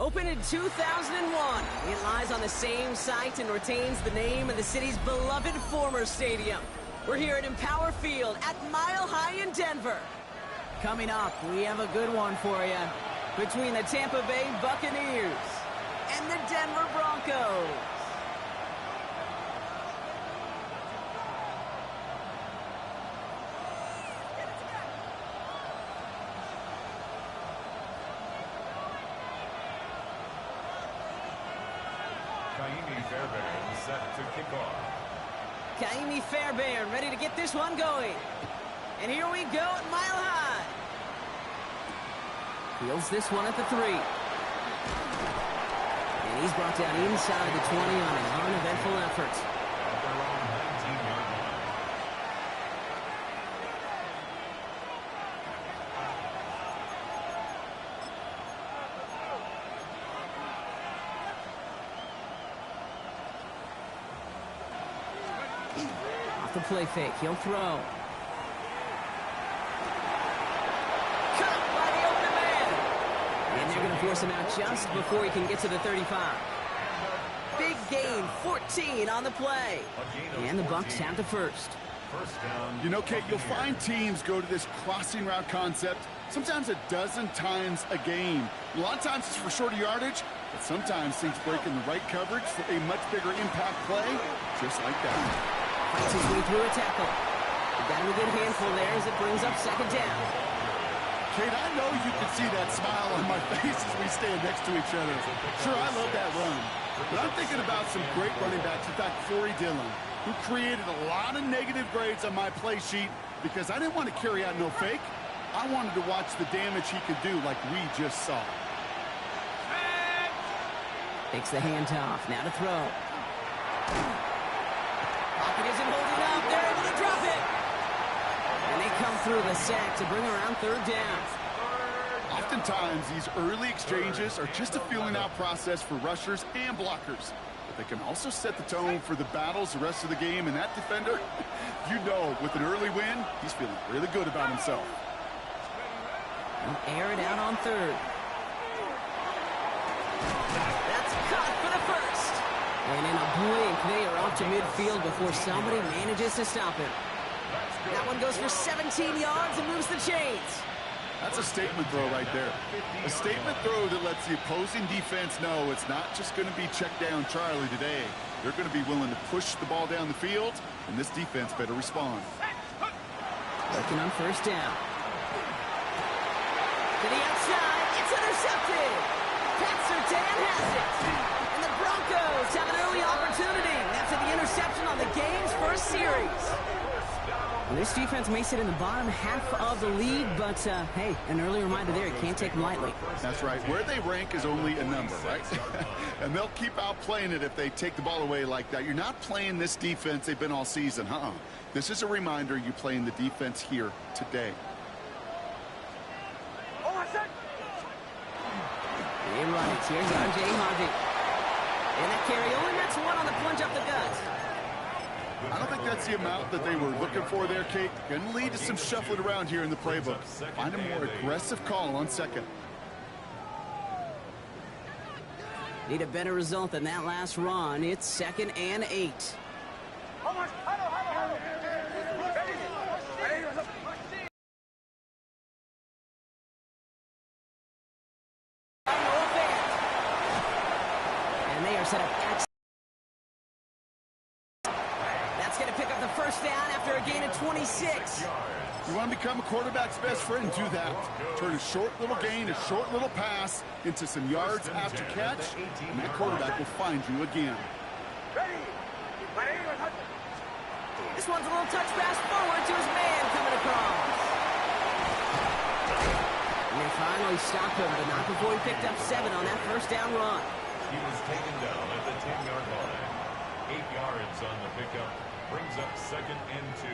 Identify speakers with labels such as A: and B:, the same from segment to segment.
A: Opened in 2001, it lies on the same site and retains the name of the city's beloved former stadium. We're here at Empower Field at Mile High in Denver. Coming up, we have a good one for you between the Tampa Bay Buccaneers and the Denver Broncos.
B: Fairbairn set to kick off.
A: Kaimi Fairbairn ready to get this one going. And here we go at Mile High. Fields this one at the 3. And he's brought down inside the 20 on an uneventful effort.
B: At their own 19-yard line.
A: Off the play fake, he'll throw. Cut by the open man. And they're going to force him out just before he can get to the 35. Big gain, 14 on the play. And the Bucs have the first.
C: You know, Kate, you'll find teams go to this crossing route concept sometimes a dozen times a game. A lot of times it's for shorter yardage, but sometimes things break in the right coverage for a much bigger impact play, just like that.
A: Fights his way through a tackle. Got him a good handful there as it brings up second down.
C: Kate, I know you can see that smile on my face as we stand next to each other. Sure, I love that run. But I'm thinking about some great running backs. In fact, Corey Dillon, who created a lot of negative grades on my play sheet because I didn't want to carry out no fake. I wanted to watch the damage he could do like we just saw.
A: Takes the handoff. Now to throw. Pocket isn't holding up. They're able to drop it. And they come through the sack to bring around third down.
C: Oftentimes, these early exchanges are just a feeling out process for rushers and blockers. But they can also set the tone for the battles the rest of the game. And that defender, you know, with an early win, he's feeling really good about himself.
A: Air it out on third. That's caught for the first. And in a blink, they are off to midfield before somebody manages to stop him. That one goes for 17 yards and moves the chains.
C: That's a statement throw right there. A statement throw that lets the opposing defense know it's not just going to be check down Charlie today. They're going to be willing to push the ball down the field, and this defense better respond.
A: Working on first down. To the outside, it's intercepted. Pat Surtain has it. And the Broncos have an early opportunity after the interception on the game's first series. And this defense may sit in the bottom half of the league, but hey, an early reminder there, you can't take them lightly.
C: That's right. Where they rank is only a number, right? And they'll keep outplaying it if they take the ball away like that. You're not playing this defense they've been all season, This is a reminder you playing the defense here today.
A: They run it. Here's R.J. Harvey. And that carry only gets one on the plunge up the gut.
C: I don't think that's the amount that they were looking for there, Kate. Going to lead to some shuffling around here in the playbook. Find a more aggressive call on second.
A: Need a better result than that last run. It's 2nd and 8. And they are set up. That's going to pick up the first down after a gain of 26.
C: You want to become a quarterback's best friend, do that. Turn a short little gain, a short little pass into some yards after catch, and that quarterback will find you again.
A: This one's a little touch pass forward to his man coming across. And they finally stopped him, but not before he picked up 7 on that first down run.
B: He was taken down at the 10-yard line. 8 yards on the pickup. Brings up 2nd and 2.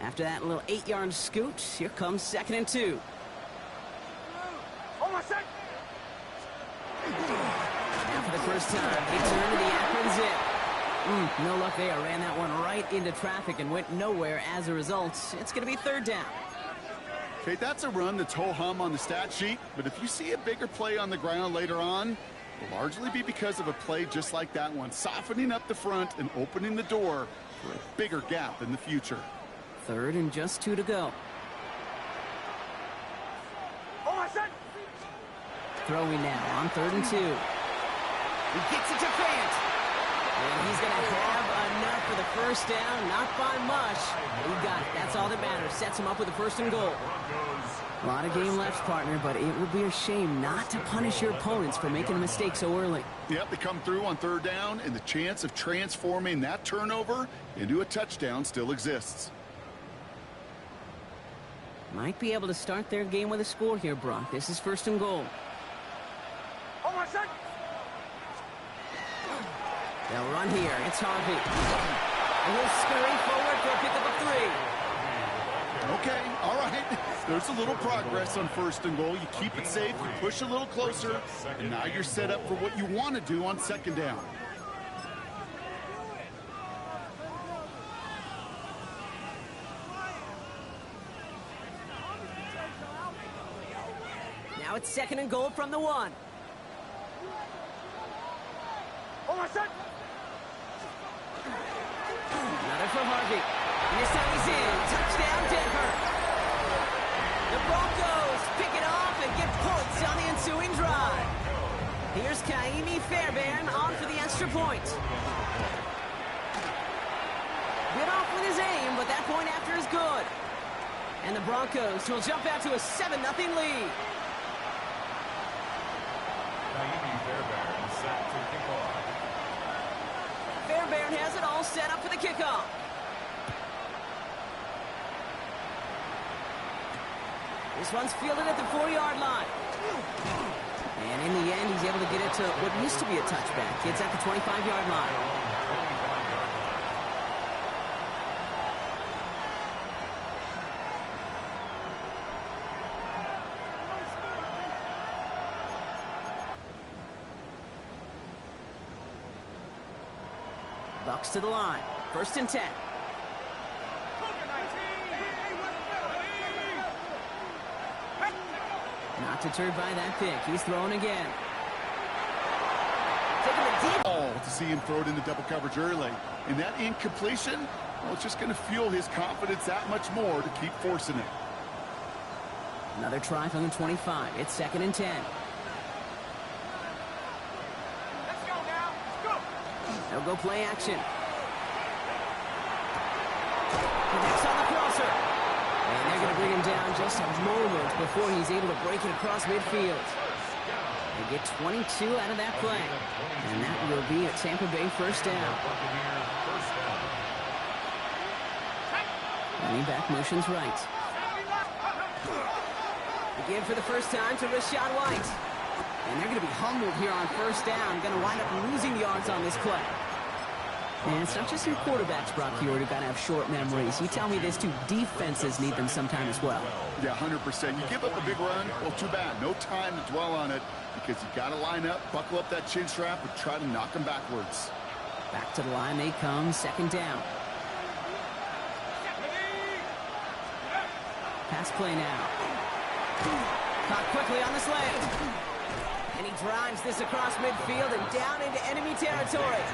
A: After that little 8-yard scoot, here comes 2nd and 2. Now for the first time, they turn to the Akron zip. No luck there. Ran that one right into traffic and went nowhere as a result. It's going to be third down.
C: Okay, that's a run that's ho-hum on the stat sheet, but if you see a bigger play on the ground later on, it'll largely be because of a play just like that one, softening up the front and opening the door for a bigger gap in the future.
A: Third and just 2 to go. Throwing now on 3rd and 2. He gets it to Grant. And he's going to have enough for the first down. Not by much. He got it. That's all that matters. Sets him up with a 1st and goal. A lot of game left, partner, but it would be a shame not to punish your opponents for making a mistake so early.
C: Yep, they come through on 3rd down, and the chance of transforming that turnover into a touchdown still exists.
A: Might be able to start their game with a score here, Brock. This is 1st and goal. They'll run here. It's Harvey. And he'll scurry forward for a pickup of 3.
C: Okay, all right. There's a little progress on 1st and goal. You keep it safe, you push a little closer, and now you're set up for what you want to do on 2nd down.
A: Now it's 2nd and goal from the 1. Another for Harvey. And this time he's in. Touchdown, Denver. The Broncos pick it off and get points on the ensuing drive. Here's Kaimi Fairbairn on for the extra point. Bit off with his aim, but that point after is good. And the Broncos will jump out to a 7-0 lead.
B: Kaimi Fairbairn set to kick off.
A: Fairbairn has it all set up for the kickoff. This one's fielded at the 4-yard line. And in the end, he's able to get it to what used to be a touchback. It's at the 25-yard line. Bucks to the line. 1st and 10. Not deterred by that pick. He's throwing again. Taking the deep
C: ball to see him throw it into double coverage early. And that incompletion, well, it's just going to fuel his confidence that much more to keep forcing it.
A: Another try from the 25. It's 2nd and 10.
D: Let's go now. Let's go.
A: They'll go play action. Connects on the crosser. And they're going to bring him down just a moment before he's able to break it across midfield. They get 22 out of that play. And that will be a Tampa Bay 1st down. Running back motions right. Again for the first time to Rachaad White. And they're going to be humbled here on 1st down. Going to wind up losing yards on this play. And it's not just your quarterbacks, Brock, here who got to have short memories. You tell me this too, defenses need them sometime as well.
C: Yeah, 100%. You give up a big run, well, too bad. No time to dwell on it because you got to line up, buckle up that chin strap, and try to knock them backwards.
A: Back to the line they come, 2nd down. Pass play now. Caught quickly on the slant. And he drives this across midfield and down into enemy territory.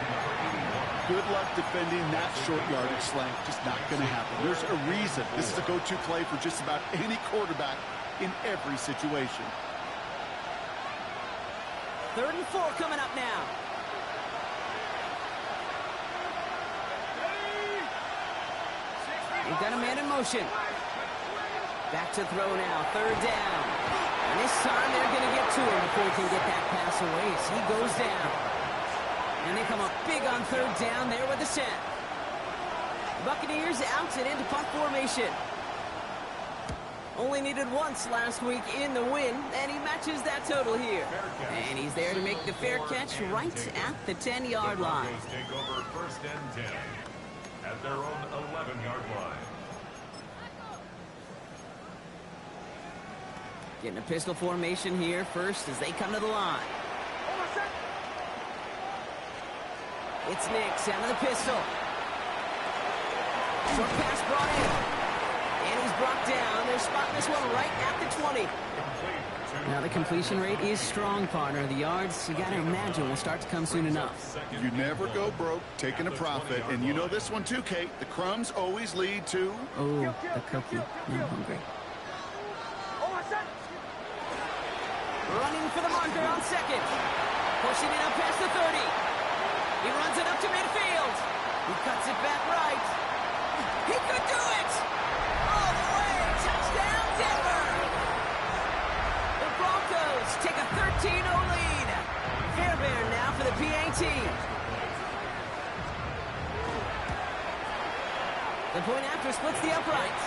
C: Good luck defending that short yardage slant. Just not going to happen. There's a reason this is a go-to play for just about any quarterback in every situation.
A: 3rd and 4 coming up now. We've got a man in motion. Back to throw now. 3rd down. And this time they're going to get to him before he can get that pass away as he goes down. And they come up big on 3rd down there with the set. Buccaneers out and into punt formation. Only needed once last week in the win, and he matches that total here. And he's there to make the fair catch right at the 10-yard line.
B: Take over 1st and 10 at their own 11-yard line.
A: Getting a pistol formation here first as they come to the line. It's Nix out of the pistol. Short pass brought in. And he's brought down. They're spotting this one right at the 20. Now the completion rate is strong, partner. The yards, you got to imagine, will start to come soon enough.
C: You never go broke taking a profit. And you know this one too, Kate. The crumbs always lead to...
A: Oh, the cookie. I'm hungry. Running for the marker on second. Pushing it up past the 30. He runs it up to midfield. He cuts it back right. He could do it! All the way! Touchdown, Denver! The Broncos take a 13-0 lead. Fairbairn now for the PAT. The point after splits the uprights.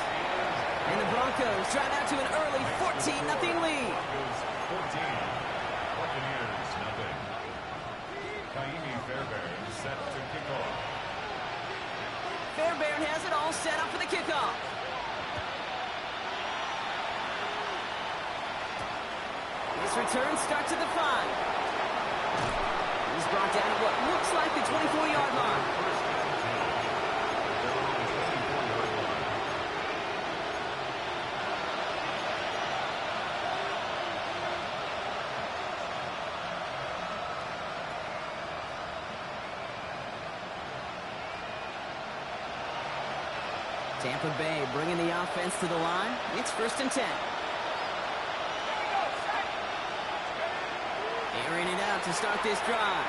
A: And the Broncos drive out to an early 14-0 lead.
B: 14. Buccaneers, nothing. Kaimi Fairbairn set to kick off.
A: Fairbairn has it all set up for the kickoff. This return starts at the 5. He's brought down at what looks like the 24-yard line. Tampa Bay bringing the offense to the line. It's 1st and 10. Airing it out to start this drive.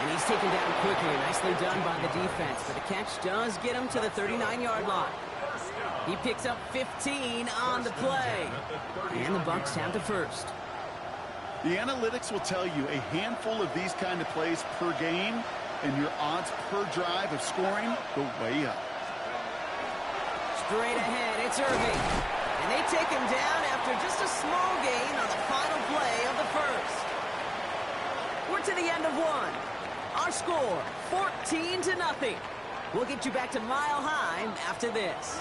A: And he's taken down quickly. Nicely done by the defense. But the catch does get him to the 39-yard line. He picks up 15 on the play. And the Bucs have the first.
C: The analytics will tell you a handful of these kind of plays per game, and your odds per drive of scoring go way up.
A: Straight ahead, it's Irving. And they take him down after just a small gain on the final play of the first. We're to the end of one. Our score, 14-0. We'll get you back to Mile High after this.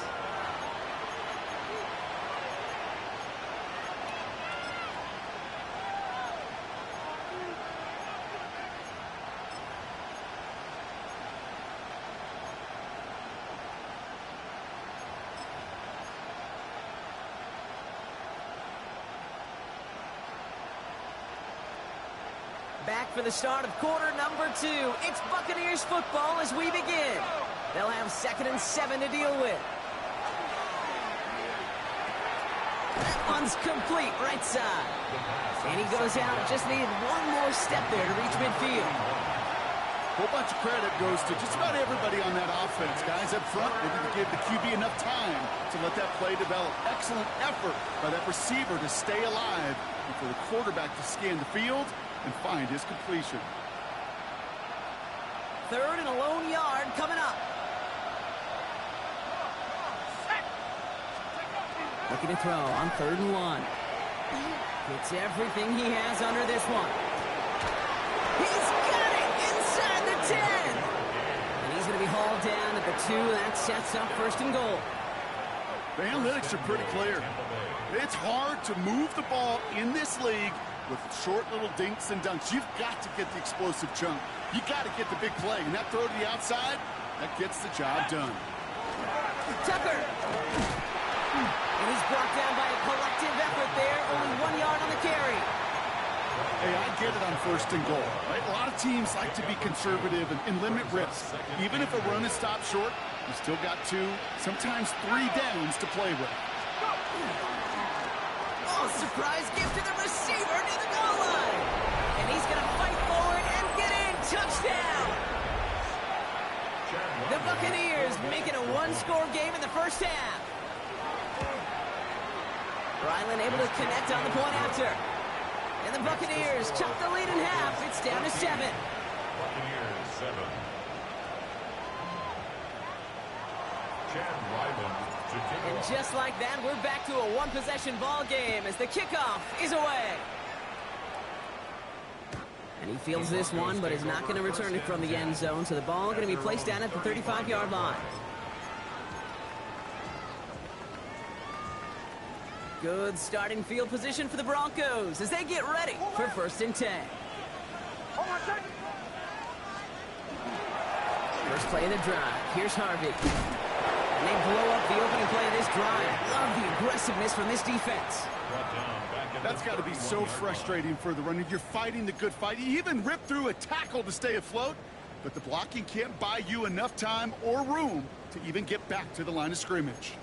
A: Back for the start of quarter number 2. It's Buccaneers football as we begin. They'll have 2nd and 7 to deal with. That one's complete, right side. And he goes out, just needed one more step there to reach midfield.
C: A whole bunch of credit goes to just about everybody on that offense. Guys up front, they didn't give the QB enough time to let that play develop. Excellent effort by that receiver to stay alive and for the quarterback to scan the field and find his completion.
A: 3rd and a lone yard coming up. Looking to throw on 3rd and 1. Gets everything he has under this one. He's got it inside the 10. And he's going to be hauled down at the 2. That sets up 1st and goal.
C: The analytics are pretty clear. It's hard to move the ball in this league with short little dinks and dunks. You've got to get the explosive chunk. You got to get the big play. And that throw to the outside, that gets the job done.
A: Tucker. And he's brought down by a collective effort there. Only 1 yard on the carry.
C: Hey, I get it on 1st and goal. Right? A lot of teams like to be conservative and limit risk. Even if a run is stopped short, you still got 2, sometimes 3 downs to play with.
A: Oh, surprise gift to the receiver near the goal line. And he's going to fight forward and get in. Touchdown. The Buccaneers making a 1-score game in the first half. Ryland able to connect on the point after. And the Buccaneers chop the lead in half. It's down to 7.
B: Buccaneers 7. Chad Ryland to kick
A: And
B: off.
A: just like that, we're back to a one-possession ball game as the kickoff is away. And he fields this one, but is not going to return it from the end zone. So the ball going to be placed down at the 35-yard line. Good starting field position for the Broncos as they get ready for 1st and 10.
D: Hold on, second.
A: First play of the drive. Here's Harvey. And they blow up the opening play of this drive. Love the aggressiveness from this defense.
C: That's got to be so frustrating for the runner. You're fighting the good fight. You even rip through a tackle to stay afloat, but the blocking can't buy you enough time or room to even get back to the line of scrimmage.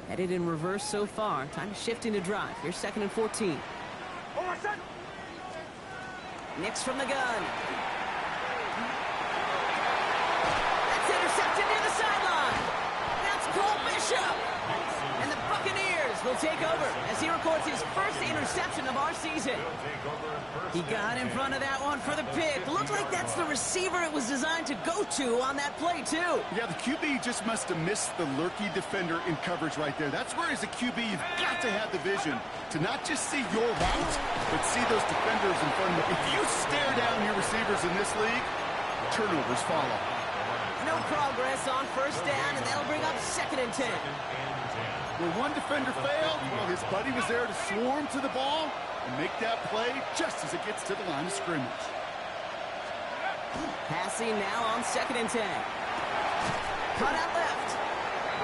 A: Headed in reverse so far. Time to shift into drive. Here's 2nd and 14. Nix from the gun. That's intercepted near the sideline. That's Cole Bishop. And the Buccaneers will take over as he records his first interception of our season. He got in front of that one for the pick. Looked like that's the receiver it was designed to go to on that play, too.
C: Yeah, the QB just must have missed the lurky defender in coverage right there. That's where, as a QB, you've got to have the vision to not just see your route, but see those defenders in front of you. If you stare down your receivers in this league, turnovers follow.
A: No progress on first down, and that'll bring up 2nd and 10.
C: Where one defender failed, well, his buddy was there to swarm to the ball and make that play just as it gets to the line of scrimmage.
A: Passing now on 2nd and 10. Cut out left.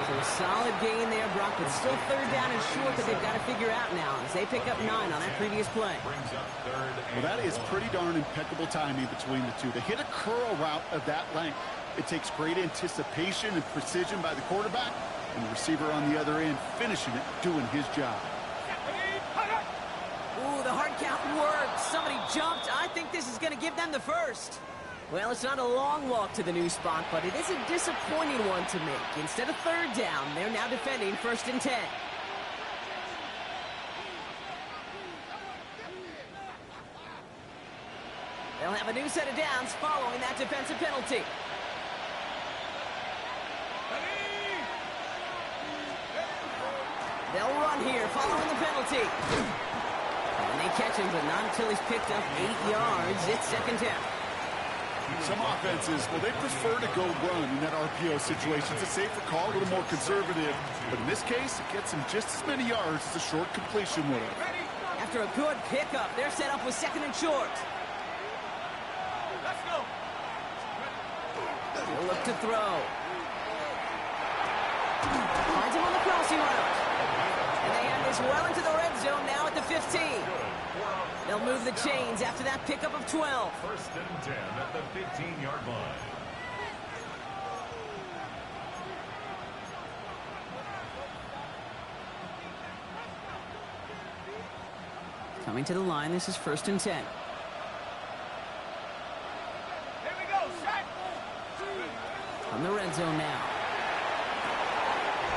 A: So a solid gain there, Brock, but still 3rd down and short that they've got to figure out now as they pick up 9 on that previous play.
C: Well, that is pretty darn impeccable timing between the two. To hit a curl route of that length, it takes great anticipation and precision by the quarterback, and the receiver on the other end finishing it, doing his job.
A: Ooh, the hard count worked. Somebody jumped. I think this is going to give them the first. Well, it's not a long walk to the new spot, but it is a disappointing one to make. Instead of 3rd down, they're now defending 1st and 10. They'll have a new set of downs following that defensive penalty. They'll run here following the penalty. And they catch him, but not until he's picked up 8 yards. It's 2nd down.
C: Some offenses, well, they prefer to go run in that RPO situation. It's a safer call, a little more conservative. But in this case, it gets them just as many yards as a short completion would have.
A: After a good pickup, they're set up with 2nd and short.
D: Let's go.
A: He'll look to throw. Finds him on the crossing route. And they have this well into the red zone now at the 15. They'll move the chains after that pickup of 12.
B: 1st and 10 at the 15-yard line.
A: Coming to the line, this is 1st and 10.
D: Here we go, set.
A: From the red zone now.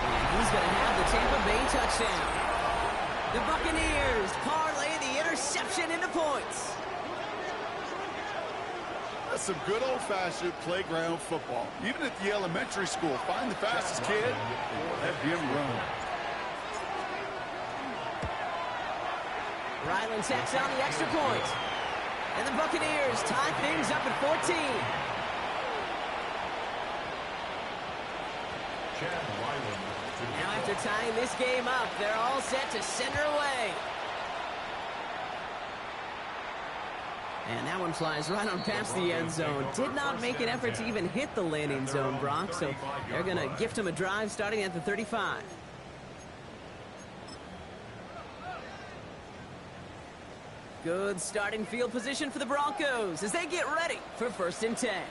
A: And he's going to have the Tampa Bay touchdown. The Buccaneers parlay the interception into points.
C: That's some good old-fashioned playground football. Even at the elementary school, find the fastest kid and let him run.
A: Ryland tacks on the extra point. And the Buccaneers tie things up at 14. Now after tying this game up, they're all set to send her away. And that one flies right on past the end zone. Did not make an effort to even hit the landing zone, Brock, so they're going to gift him a drive starting at the 35. Good starting field position for the Broncos as they get ready for 1st and 10.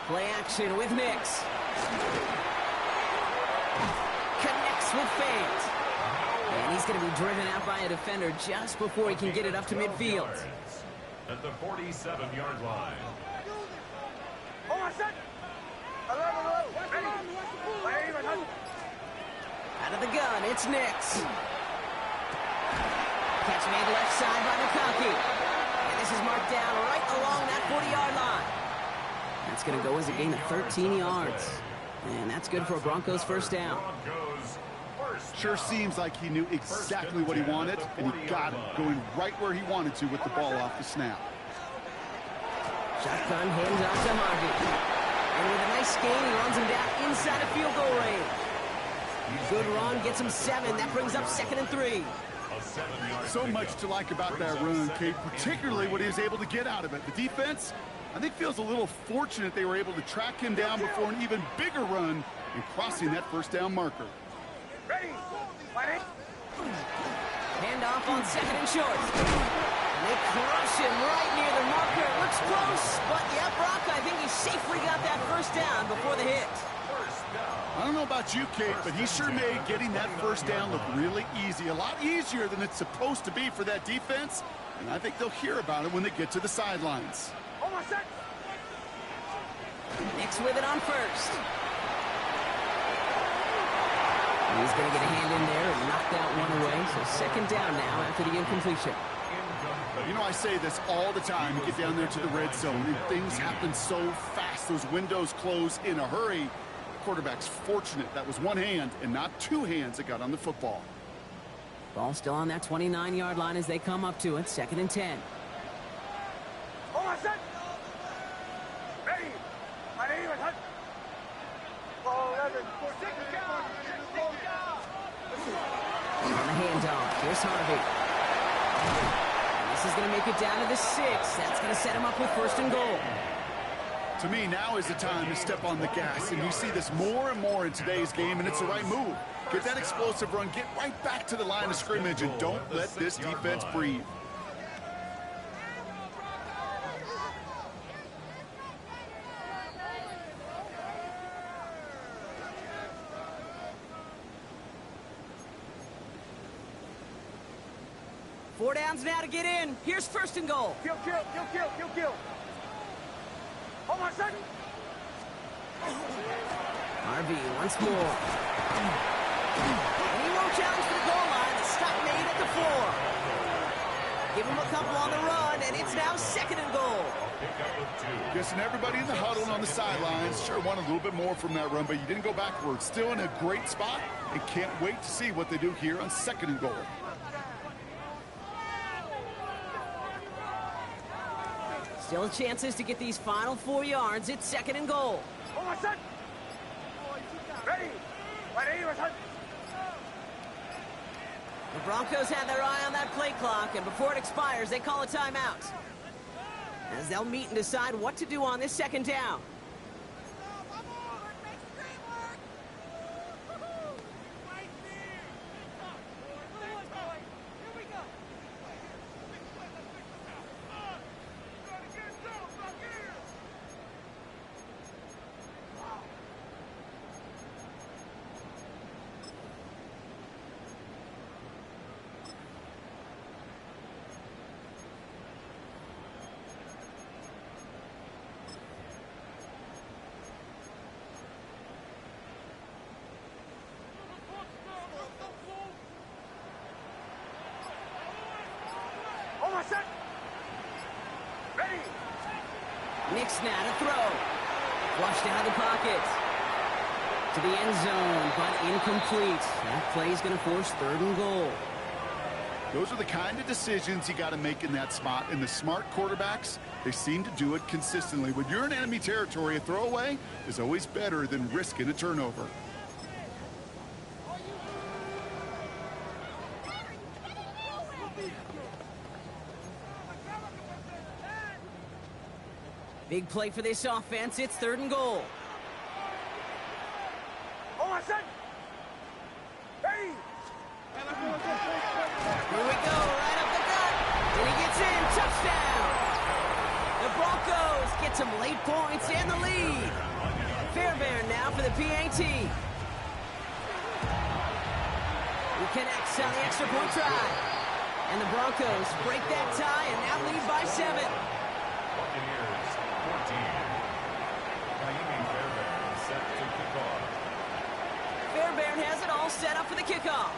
A: Play action with Nix. Connects with Fant. And he's going to be driven out by a defender just before he can get it up to midfield.
B: At the 47-yard line.
A: Out of the gun, it's Nix. Catch made left side by McConkey. And this is marked down right along that 40-yard line. That's going to go as a gain of 13 yards. And that's good for a Broncos 1st down.
C: Sure seems like he knew exactly what he wanted, and he got it, going right where he wanted to with the ball off the snap.
A: Shotgun hands off to Harvey. And with a nice gain, he runs him down inside of field goal range. Good run, gets him 7. That brings up 2nd and 3.
C: So much to like about that run, Kate, particularly what he was able to get out of it. The defense, I think, feels a little fortunate they were able to track him down before an even bigger run and crossing that first down marker.
A: Handoff on 2nd and short. And they crush him right near the marker. It looks close, but yeah, Brock, I think he safely got that first down before the hit.
C: I don't know about you, Kate, but he sure made getting that first down look really easy. A lot easier than it's supposed to be for that defense. And I think they'll hear about it when they get to the sidelines.
A: Nix with it on 1st. He's going to get a hand in there and knock that one away. So 2nd down now after the incompletion.
C: You know, I say this all the time. You get down there to the red zone, and things happen so fast. Those windows close in a hurry. Quarterback's fortunate that was one hand and not two hands that got on the football.
A: Ball still on that 29-yard line as they come up to it. 2nd and 10. On the handoff, here's Harvey. And this is going to make it down to the 6. That's going to set him up with 1st and goal.
C: To me, now is the time to step on the gas, and you see this more and more in today's game, and it's the right move. Get that explosive run, get right back to the line of scrimmage, and don't let this defense breathe.
A: Four downs now to get in. Here's 1st and goal.
D: Kill. Hold on a second.
A: Harvey once more. And he won't challenge for the goal line. The stop made at the 4. Give him a couple on the run, and it's now 2nd and goal.
C: Guessing everybody in the huddle and on the sidelines sure want a little bit more from that run, but you didn't go backwards. Still in a great spot, and can't wait to see what they do here on 2nd and goal.
A: Still chances to get these final 4 yards. It's 2nd and goal.
D: Hold on a second. Ready.
A: The Broncos had their eye on that play clock, and before it expires, they call a timeout, as they'll meet and decide what to do on this 2nd down. Nix now to throw. Flushed out of the pocket. To the end zone, but incomplete. That play is going to force 3rd and goal.
C: Those are the kind of decisions you got to make in that spot. And the smart quarterbacks, they seem to do it consistently. When you're in enemy territory, a throwaway is always better than risking a turnover.
A: Big play for this offense. It's 3rd and goal.
D: Hold on a second. Hey.
A: Here we go, right up the gut. And he gets in. Touchdown. The Broncos get some late points and the lead. Fairbairn now for the PAT. He connects on the extra point try. And the Broncos break that tie and now lead by 7.
B: Buccaneers 14. Fairbairn set to kick off.
A: Fairbairn has it all set up for the kickoff.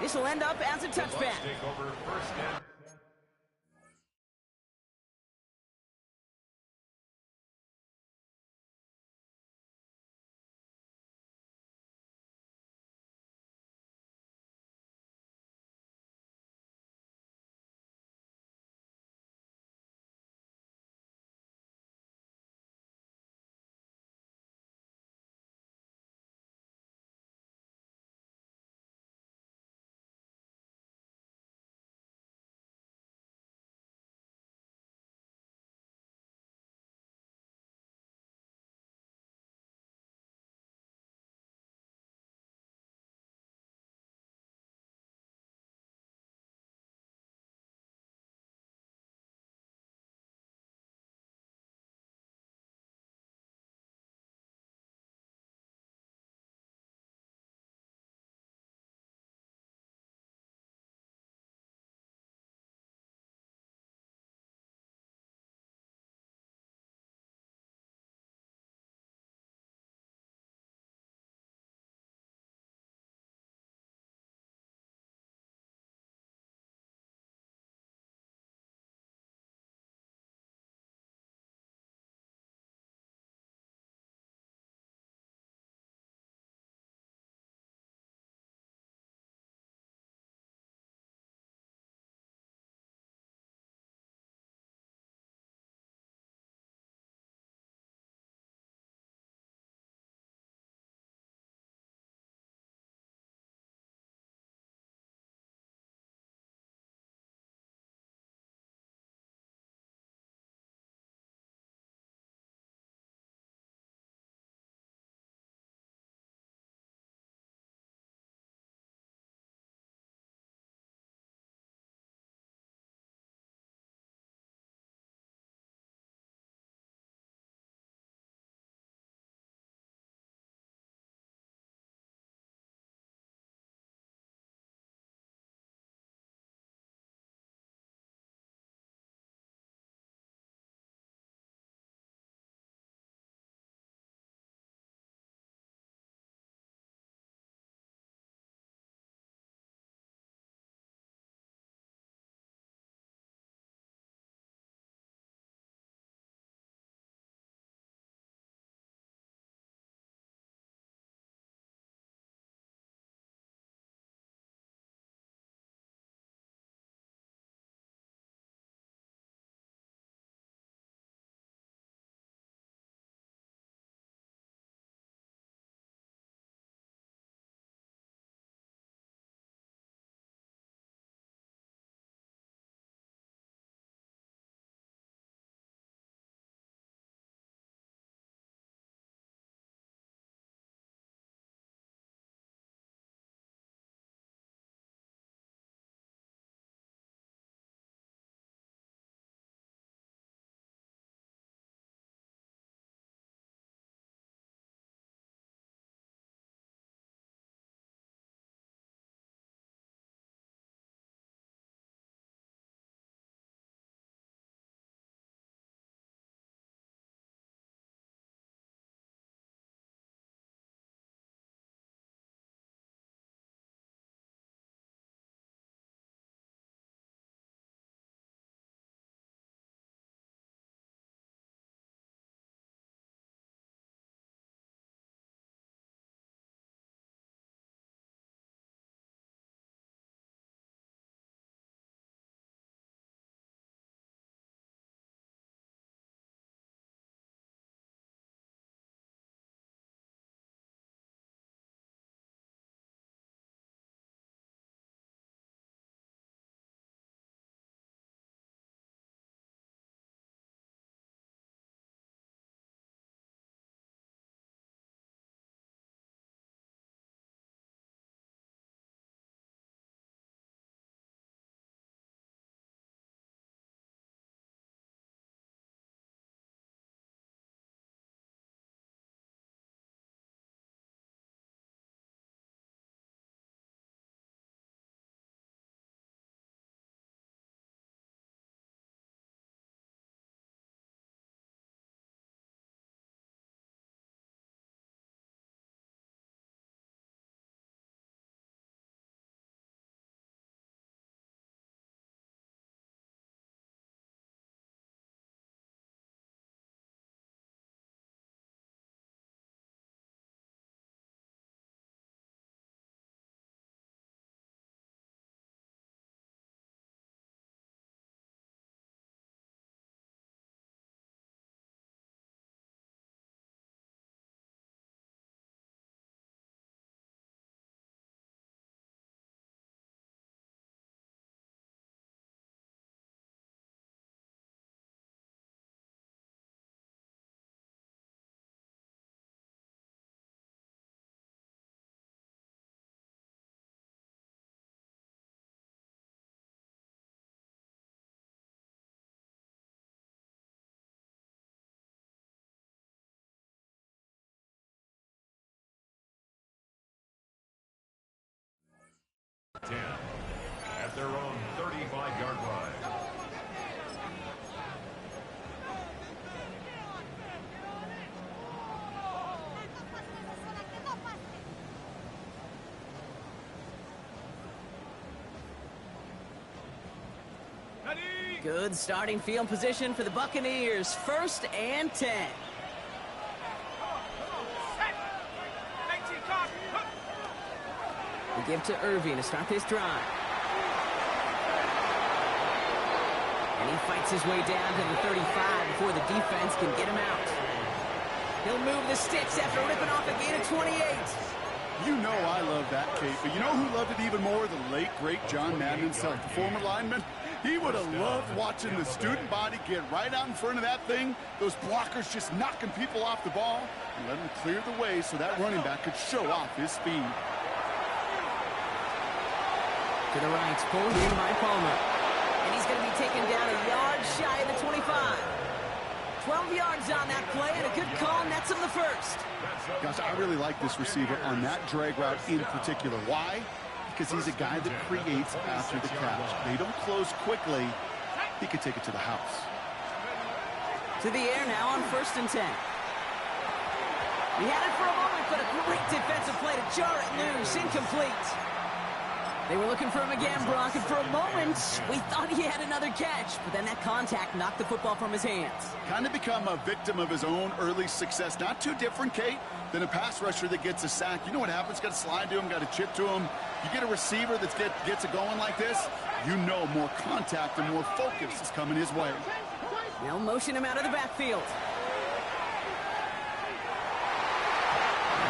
A: This will end up as a touchback.
B: Take over 1st and their own 35-yard line.
A: Good starting field position for the Buccaneers. 1st and 10. We give to Irving to start this drive. And he fights his way down to the 35 before the defense can get him out. He'll move the sticks after ripping off a gain of 28.
C: You know I love that, Kate, but you know who loved it even more? The late, great John Madden himself, the former lineman. He would have loved watching the student body get right out in front of that thing, those blockers just knocking people off the ball, and let him clear the way so that running back could show off his speed.
A: To the right, pulled in by Palmer. And he's going to be taken down a yard shy of the 25. 12 yards on that play, and a good call nets him the first.
C: Gosh, I really like this receiver on that drag route in particular. Why? Because he's a guy that creates after the catch. They don't close quickly. He could take it to the house.
A: To the air now on 1st and 10. He had it for a moment, but a great defensive play to jar it loose. Incomplete. They were looking for him again, Brock, and for a moment, we thought he had another catch, but then that contact knocked the football from his hands.
C: Kind of become a victim of his own early success. Not too different, Kate, than a pass rusher that gets a sack. You know what happens? Got to slide to him, got to chip to him. You get a receiver that gets it going like this, you know more contact and more focus is coming his way.
A: They'll motion him out of the backfield.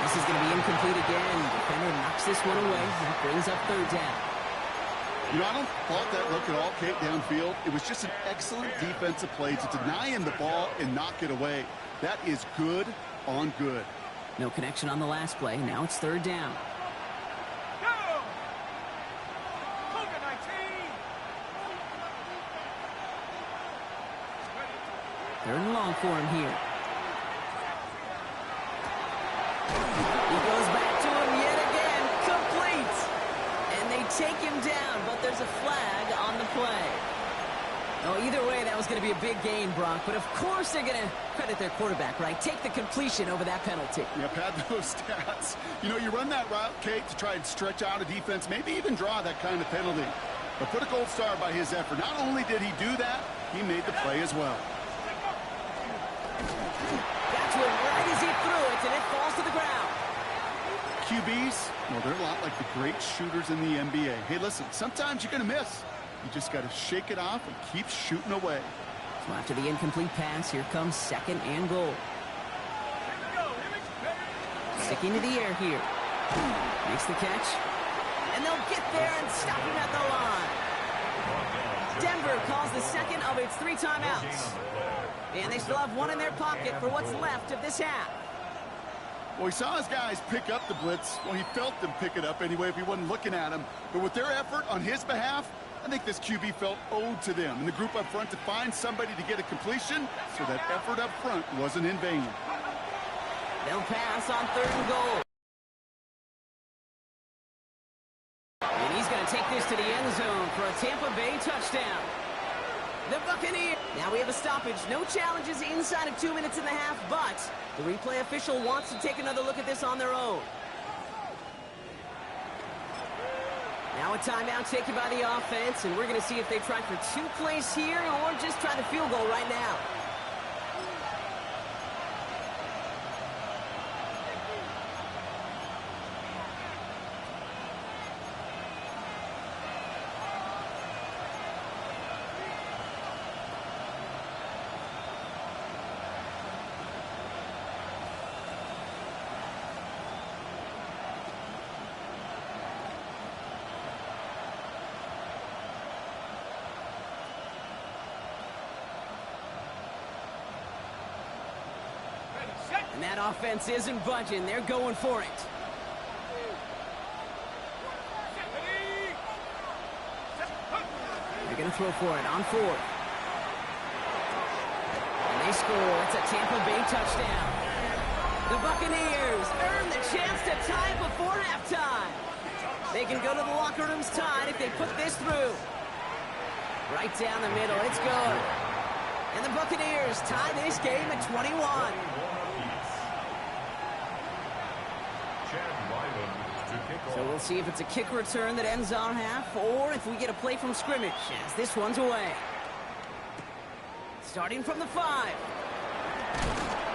A: This is going to be incomplete again. The defender knocks this one away. That brings up 3rd down.
C: You know, I don't fault that look at all, Kate, downfield. It was just an excellent defensive play to deny him the ball and knock it away. That is good on good.
A: No connection on the last play. Now it's 3rd down.
D: Go! 19!
A: 3rd and long for him here. He goes back to him yet again. Complete. And they take him down, but there's a flag on the play. Oh, either way, that was going to be a big gain, Brock. But of course they're going to credit their quarterback, right? Take the completion over that penalty.
C: Yep, had those stats. You know, you run that route, Kate, to try and stretch out a defense, maybe even draw that kind of penalty. But put a gold star by his effort. Not only did he do that, he made the play as well.
A: Got to it right as he threw it, and it falls to the ground.
C: QBs, well, they're a lot like the great shooters in the NBA. Hey, listen, sometimes you're going to miss. You just got to shake it off and keep shooting away.
A: So after the incomplete pass, here comes 2nd and goal. Sticking to the air here. Makes the catch. And they'll get there and stop him at the line. Denver calls the 2nd of its 3 timeouts. And they still have 1 in their pocket for what's left of this half.
C: Well, he saw his guys pick up the blitz. Well, he felt them pick it up anyway if he wasn't looking at him. But with their effort on his behalf, I think this QB felt owed to them and the group up front to find somebody to get a completion so that effort up front wasn't in vain.
A: They'll pass on 3rd and goal. And he's going to take this to the end zone for a Tampa Bay touchdown. The Buccaneers. Now we have a stoppage. No challenges inside of 2 minutes and a half, but the replay official wants to take another look at this on their own. Now a timeout taken by the offense, and we're going to see if they try for 2 plays here or just try the field goal right now. And that offense isn't budging. They're going for it. They're going to throw for it on 4th. And they score. It's a Tampa Bay touchdown. The Buccaneers earn the chance to tie before halftime. They can go to the locker rooms tied if they put this through. Right down the middle, it's good. And the Buccaneers tie this game at 21. So we'll see if it's a kick return that ends our half, or if we get a play from scrimmage, as this one's away. Starting from the 5.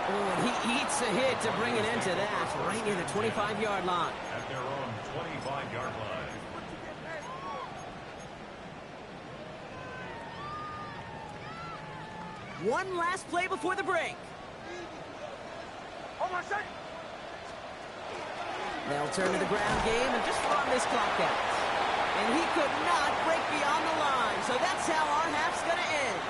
A: Oh, and he eats a hit to bring an end to that, right near the 25-yard line.
B: At their own 25-yard line.
A: One last play before the break. They'll turn to the ground game and just run this clock out. And he could not break beyond the line, so that's how our half's going to end.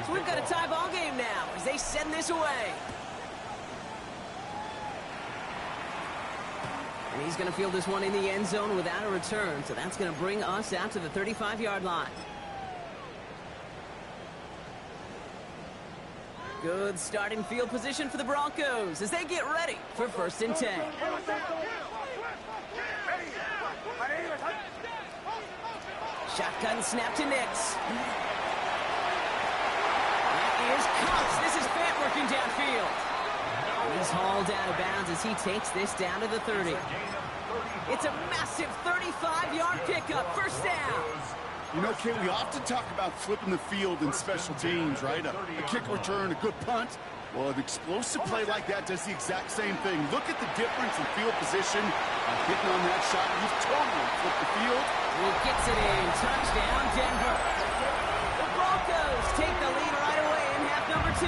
A: So we've got a tie ball game now as they send this away. And he's going to field this one in the end zone without a return, so that's going to bring us out to the 35-yard line. Good starting field position for the Broncos as they get ready for 1st and 10. Shotgun snap to Nix. That is Cox. This is Fant working downfield. He's hauled out of bounds as he takes this down to the 30. It's a massive 35-yard pickup. 1st down.
C: You know, Kate, we often talk about flipping the field in special teams, right? A kick return, a good punt. Well, an explosive play like that does the exact same thing. Look at the difference in field position. Hitting on that shot, he's totally flipped the field.
A: He gets it in. Touchdown, Denver. The Broncos take the lead right away in half number 2.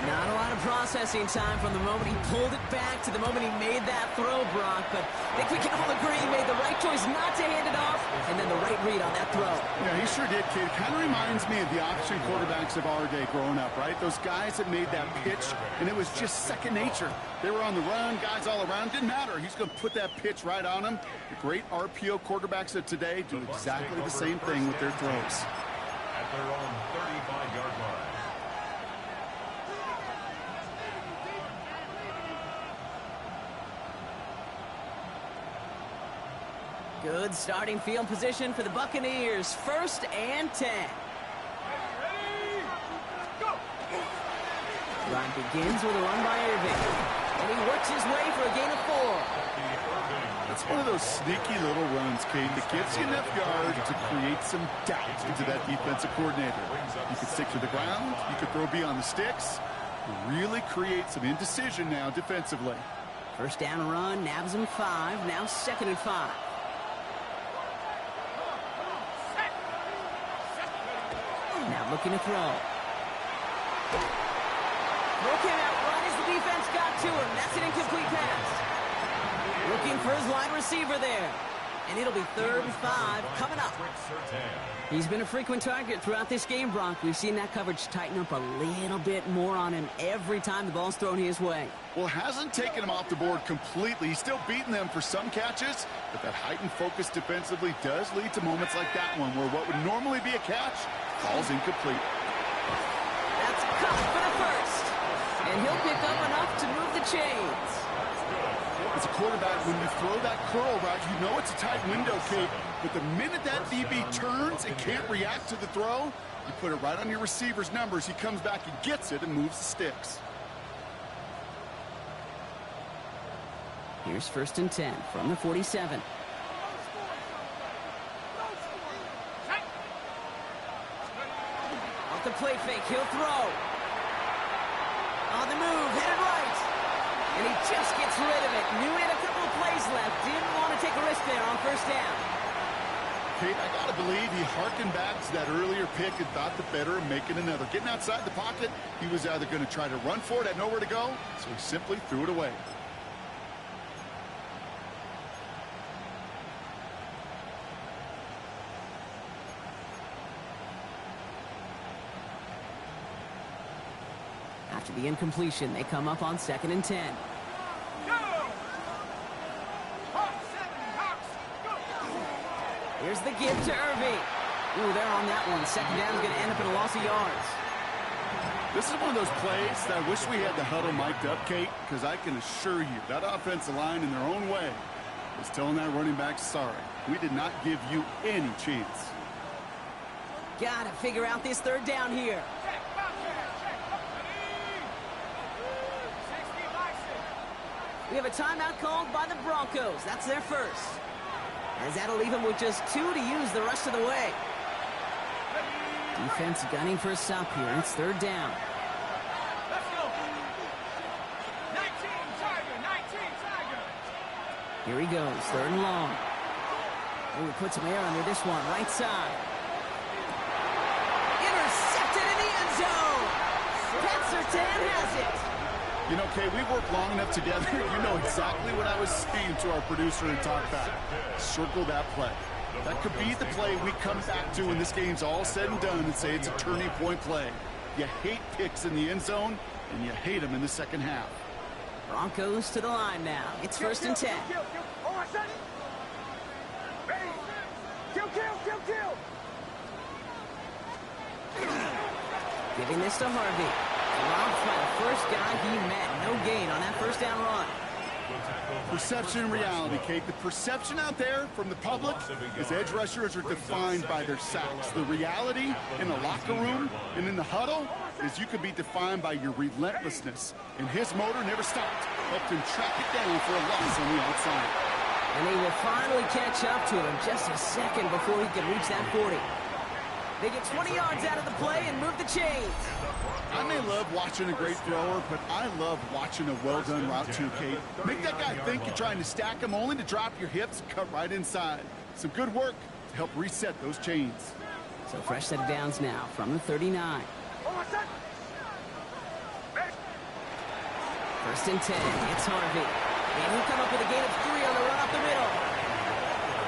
A: Not a lot of processing time from the moment he pulled it back to the moment he made that throw, Brock. But I think we can all agree he made the right choice not to hand it off, and then the right read on that throw.
C: Yeah, he sure did, kid. Kind of reminds me of the option quarterbacks of our day growing up, right? Those guys that made that pitch, and it was just second nature. They were on the run, guys all around. Didn't matter. He's going to put that pitch right on him. The great RPO quarterbacks of today do exactly the same thing with their throws.
B: At their own 35-yard line.
A: Good starting field position for the Buccaneers. 1st and 10. Run begins with a run by Irving. And he works his way for a gain of 4.
C: It's one of those sneaky little runs, Kate, that gives you enough yards to create some doubt into that defensive coordinator. You could stick to the ground. You could throw beyond the sticks. Really create some indecision now defensively.
A: 1st down run, nabs him 5. Now 2nd and 5. Now looking to throw. Throw came out right as the defense got to him. That's an incomplete pass. Looking for his wide receiver there. And it'll be 3rd and 5 coming up. He's been a frequent target throughout this game, Brock. We've seen that coverage tighten up a little bit more on him every time the ball's thrown his way.
C: Well, hasn't taken him off the board completely. He's still beating them for some catches, but that heightened focus defensively does lead to moments like that one where what would normally be a catch falls incomplete.
A: That's caught for the 1st. And he'll pick up enough to move the chains.
C: As a quarterback, when you throw that curl route, you know it's a tight window, Kate. But the minute that DB turns and can't react to the throw, you put it right on your receiver's numbers. He comes back and gets it and moves the sticks.
A: Here's 1st and 10 from the 47. Off the play fake, he'll throw. On the move, headed right. And he just gets rid of it. Knew he had a couple of plays left. Didn't want to take a risk there on 1st down.
C: Kate, I got to believe he harkened back to that earlier pick and thought the better of making another. Getting outside the pocket, he was either going to try to run for it, had nowhere to go, so he simply threw it away.
A: After the incompletion, they come up on 2nd and 10. Here's the give to Irving. Ooh, they're on that one. Second down is going to end up in a loss of yards.
C: This is one of those plays that I wish we had the huddle mic'd up, Kate, because I can assure you that offensive line in their own way is telling that running back, sorry, we did not give you any chance.
A: Gotta figure out this third down here. We have a timeout called by the Broncos. That's their first. As that'll leave them with just 2 to use the rest of the way. Defense gunning for a stop here. It's third down.
D: Let's go. 19 Tiger.
A: Here he goes. Third and long. Oh, he put some air under this one. Right side. Intercepted in the end zone. Petsertan has it.
C: You know, Kay, we worked long enough together. You know exactly what I was saying to our producer and talk back. Circle that play. That could be the play we come back to when this game's all said and done and say it's a turning point play. You hate picks in the end zone, and you hate them in the second half.
A: Broncos to the line now. It's first and 10. Giving this to Harvey. Robbed by the first guy he met. No gain on that first down run.
C: Perception and reality, Kate. The perception out there from the public is edge rushers are defined by their sacks. The reality in the locker room and in the huddle is you could be defined by your relentlessness. And his motor never stopped. Helped him track it down for a loss on the outside.
A: And he will finally catch up to him just a second before he can reach that 40. They get 20 yards out of the play and move the chains.
C: I may love watching a great thrower, but I love watching a well-done route too, Kate. Make that guy think you're trying to stack him only to drop your hips and cut right inside. Some good work to help reset those chains.
A: So fresh set of downs now from the 39. First and 10. It's Harvey. And he'll come up with a gain of 3 on the run up the middle.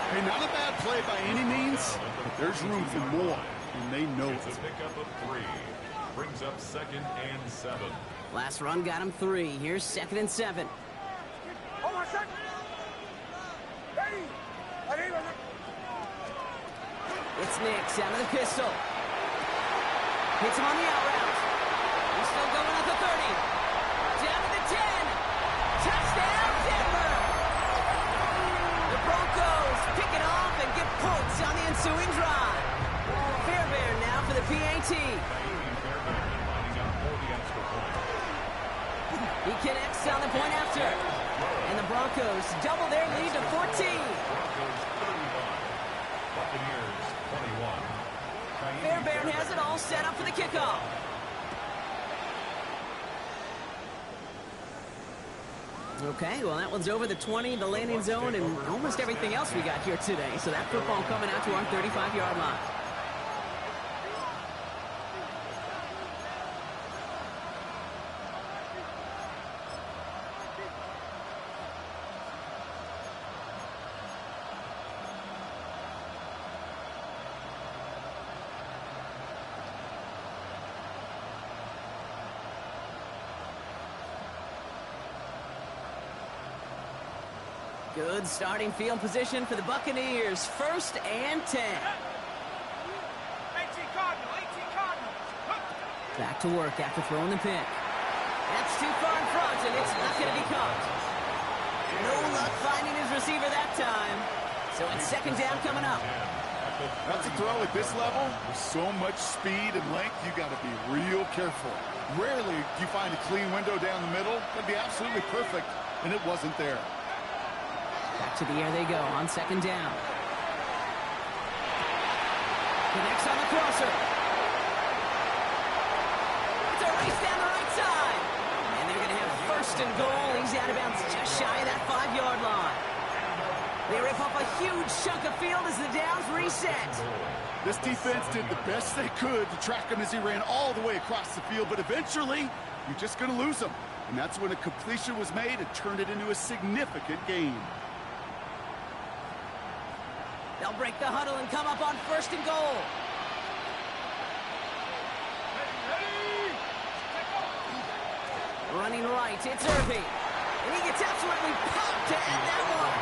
C: Hey, not a bad play by any means, but there's room for more, and they know it.
B: It's a pickup of 3. Brings up second and 7.
A: Last run got him 3. Here's second and 7. It's Nix out of the pistol. Hits him on the out route. He's still going at the 30. Down to the 10. Touchdown, Denver! The Broncos pick it off and get points on the ensuing drive. Fairbairn now for the PAT. He connects on the point after. And the Broncos double their lead to 14.
B: Broncos 31. Buccaneers 21.
A: Fairbairn has it all set up for the kickoff. Okay, well, that one's over the 20, the landing zone, and almost everything else we got here today. So that football coming out to our 35-yard line. Good starting field position for the Buccaneers. First and 10.
D: 18 Cardinal.
A: Back to work after throwing the pick. That's too far in front, and it's not going to be caught. No luck finding his receiver that time. So it's second down coming up.
C: That's a throw at this level. With so much speed and length, you got to be real careful. Rarely do you find a clean window down the middle. That'd be absolutely perfect, and it wasn't there.
A: Back to the air they go on second down. Connects on the crosser. It's a race down the right side. And they're going to have first and goal. He's out of bounds just shy of that 5-yard line. They rip off a huge chunk of field as the downs reset.
C: This defense did the best they could to track him as he ran all the way across the field, but eventually, you're just going to lose him. And that's when a completion was made and turned it into a significant gain.
A: They'll break the huddle and come up on first and goal. Running right, it's Irving. And he gets absolutely popped to end that one.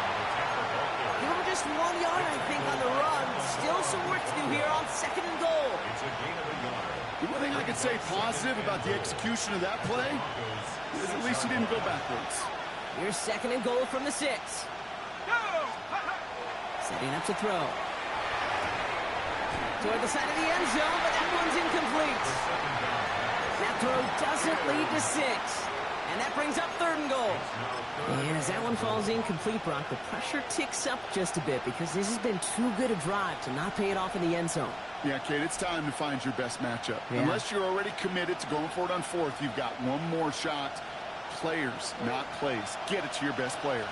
A: Give him just 1 yard, I think, on the run. Still some work to do here on 2nd and goal.
B: It's a gain of a yard.
C: The one thing I could say positive about the execution of that play is at least he didn't go backwards.
A: Here's 2nd and goal from the 6. Setting up to throw. Toward the side of the end zone, but that one's incomplete. That throw doesn't lead to 6. And that brings up 3rd and goal. And as that one falls incomplete, Brock, the pressure ticks up just a bit because this has been too good a drive to not pay it off in the end zone.
C: Yeah, Kate, it's time to find your best matchup.
A: Yeah.
C: Unless you're already committed to going for it on 4th, you've got one more shot. Players, not plays. Get it to your best player.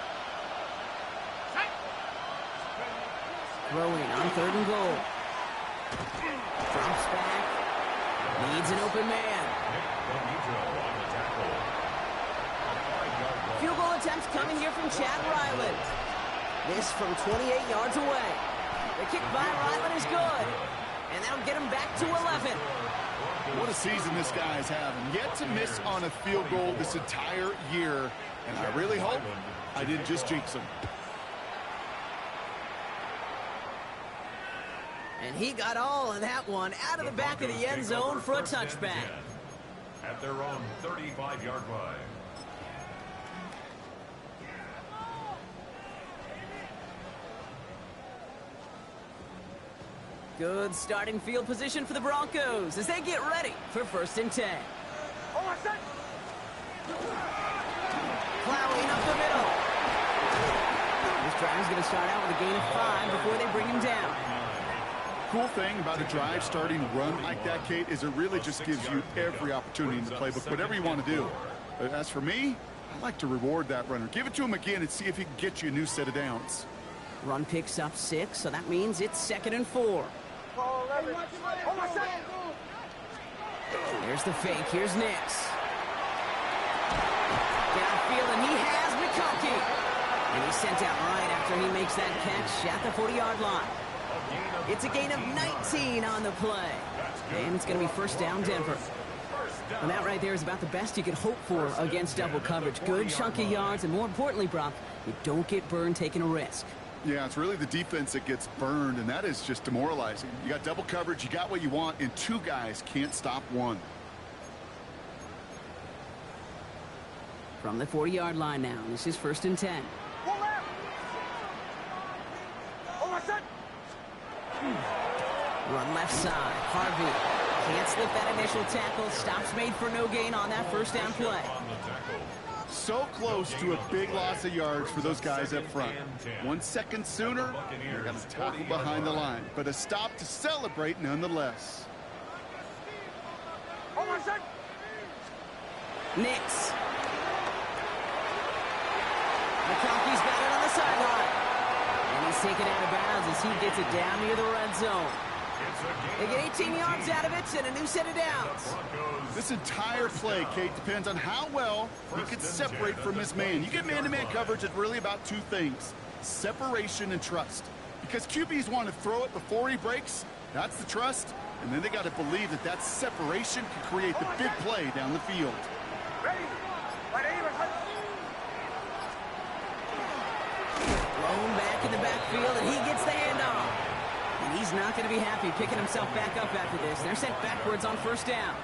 A: Throwing on 3rd and goal. Drops back. Needs an open man. Field goal attempt coming here from Chad Ryland. This from 28 yards away. The kick by Ryland is good. And that'll get him back to 11.
C: What a season this guy is having. Yet to miss on a field goal this entire year. And I really hope I didn't just jinx him.
A: And he got all of that one out of the back of the end zone for a touchback.
B: At their own 35-yard line.
A: Good starting field position for the Broncos as they get ready for 1st and 10. Plowing up the middle. This drive is going to start out with a gain of 5 before they bring him down.
C: Cool thing about a drive starting run like that, Kate, is it really just gives you every opportunity in the playbook, whatever you want to do. But as for me, I like to reward that runner. Give it to him again and see if he can get you a new set of downs.
A: Run picks up 6, so that means it's 2nd and 4. There's the fake. Here's Nix. Downfield, and he has McConkey. And he's sent out right after he makes that catch at the 40-yard line. It's a gain of 19 on the play. And it's going to be 1st down, Denver. And that right there is about the best you could hope for against double coverage. Good chunky yards, and more importantly, Brock, you don't get burned taking a risk.
C: Yeah, it's really the defense that gets burned, and that is just demoralizing. You got double coverage, you got what you want, and 2 guys can't stop one.
A: From the 40-yard line now, this is 1st and 10. Run left side. Harvey can't slip that initial tackle. Stops made for no gain on that 1st down play.
C: So close to a big loss of yards for those guys up front. 1 second sooner, they got a tackle behind the line. But a stop to celebrate nonetheless.
A: Nix. McConkey's got it on the sideline. And he's taken out of bounds as he gets it down near the red zone. They get 18 yards out of it and a new set of downs.
C: This entire play, Kate, depends on how well he can separate from his man. You get man-to-man coverage, it's really about 2 things. Separation and trust. Because QBs want to throw it before he breaks. That's the trust. And then they got to believe that that separation can create the big play down the field.
A: Thrown back in the backfield, and he gets the handoff. And he's not going to be happy picking himself back up after this. They're sent backwards on 1st down.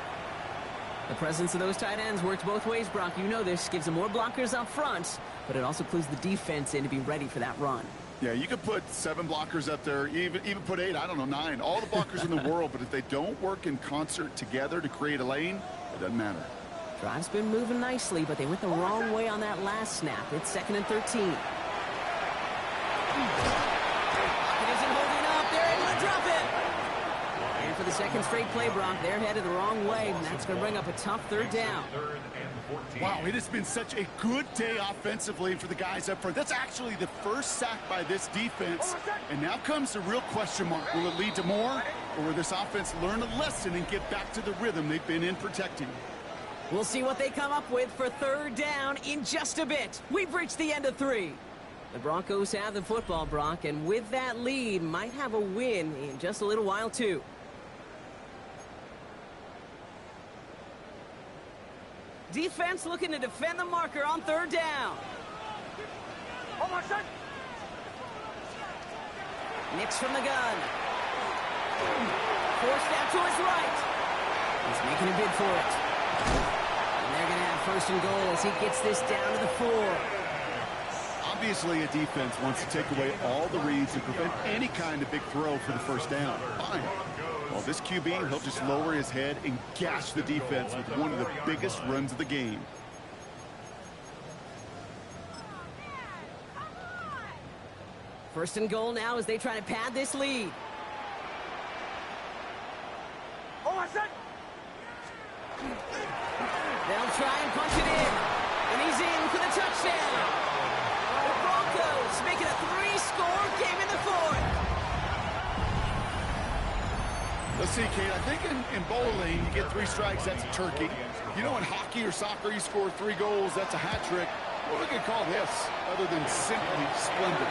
A: The presence of those tight ends works both ways, Brock. You know this. Gives them more blockers up front, but it also clues the defense in to be ready for that run.
C: Yeah, you could put 7 blockers up there, even put 8, I don't know, 9. All the blockers in the world, but if they don't work in concert together to create a lane, it doesn't matter.
A: Drive's been moving nicely, but they went the wrong way on that last snap. It's 2nd and 13. It isn't holding up. They're able to drop it. And for the 2nd straight play, Brock, they're headed the wrong way, and that's going to bring up a tough 3rd down.
C: Wow, it has been such a good day offensively for the guys up front. That's actually the first sack by this defense. And now comes the real question mark. Will it lead to more, or will this offense learn a lesson and get back to the rhythm they've been in protecting?
A: We'll see what they come up with for 3rd down in just a bit. We've reached the end of 3. The Broncos have the football, Brock, and with that lead, might have a win in just a little while, too. Defense looking to defend the marker on third down. Nix from the gun. Forced out to his right. He's making a bid for it. And they're going to have first and goal as he gets this down to the 4.
C: Obviously, a defense wants to take away all the reads and prevent any kind of big throw for the first down. Fine. Well, this QB, he'll just lower his head and gash the defense with one of the biggest runs of the game.
A: First and goal now as they try to pad this lead. They'll try and punch it in. And he's in for the touchdown. The Broncos making a 3-score game in the 4th.
C: Let's see, Kate, I think in bowling, you get 3 strikes, that's a turkey. You know, in hockey or soccer, you score 3 goals, that's a hat trick. What are we going to call this, other than simply splendid?